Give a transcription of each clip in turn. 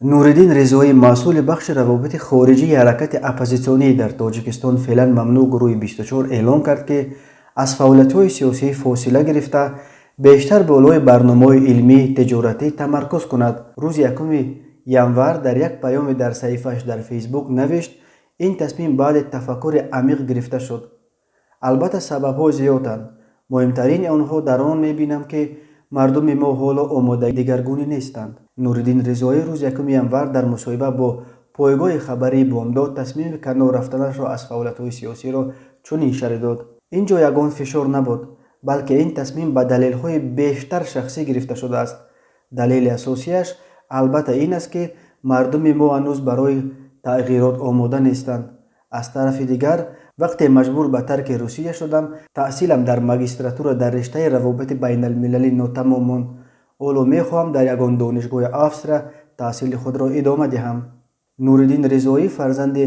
نوردین رضایی مسئول بخش روابط خارجی حرکت اپوزیسیونی در تاجیکستان فعلا ممنوع گروه 24 اعلام کرد که از فعالیت‌های سیاسی فاصله گرفته بیشتر به علوی برنامه‌های علمی تجارتی تمرکز کند. روز 1 ینور در یک پیام در صفحه‌اش در فیسبوک نوشت این تصمیم بعد تفکر عمیق گرفته شد. البته سبب‌ها زیادند. مهمترین آنها در آن می‌بینم که مردم ما حالا آماده دیگرگونی نیستند. نوردین رضایی روز 1 ینور در مصاحبه با پایگاه خبری بامداد تصمیم کنار رفتنش را از فعالیت‌های سیاسی را چنین شرح داد: اینجا یگان فشار نبود، بلکه این تصمیم به دلیل‌های بیشتر شخصی گرفته شده است. دلیل اساسیش البته این است که مردم ما هنوز برای تغییرات آماده نیستند. از طرف دیگر وقتی مجبور به ترک روسیه شدم، تحصیلم در ماجستراتور در رشته روابط بین المللی ناتمام ماند. حالا میخواهم در یگان دانشگاه افسر تحصیل خود را ادامه دهم. نوردین رضایی فرزند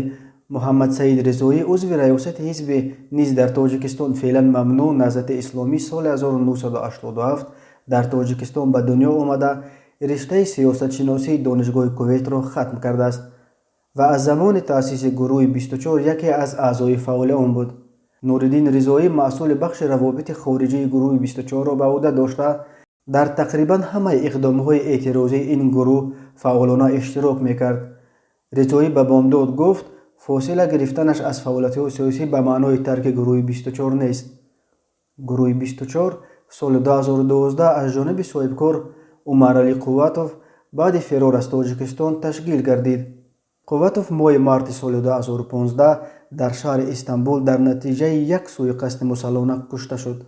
محمد سعید رضایی عضو ریاست حزب نیز در تاجیکستان فعلا ممنوع نهضت اسلامی سال 1987 در تاجیکستان به دنیا آمده رشته سیاست شناسی دانشگاه کویت را ختم کرده است و از زمان تأسیس گروه 24 یکی از اعضای فعال آن بود. نوردین رضایی مسئول بخش روابط خارجی گروه 24 را به عهده داشته در تقریبا همه اقدام‌های اعتراضی این گروه فعالانه اشتراک می‌کرد. رضایی به بامداد گفت فاصله گرفتنش از فعالیت‌های سیاسی به معنای ترک گروه 24 نیست. گروه 24 سال 2012 از جانب صاحبکار عمر علی قوتوف بعد فرار از تاجیکستان تشکیل گردید. قوتوف ماه مارت سال 2015 در شهر استانبول در نتیجه یک سوءقصد مسلحانه کشته شد.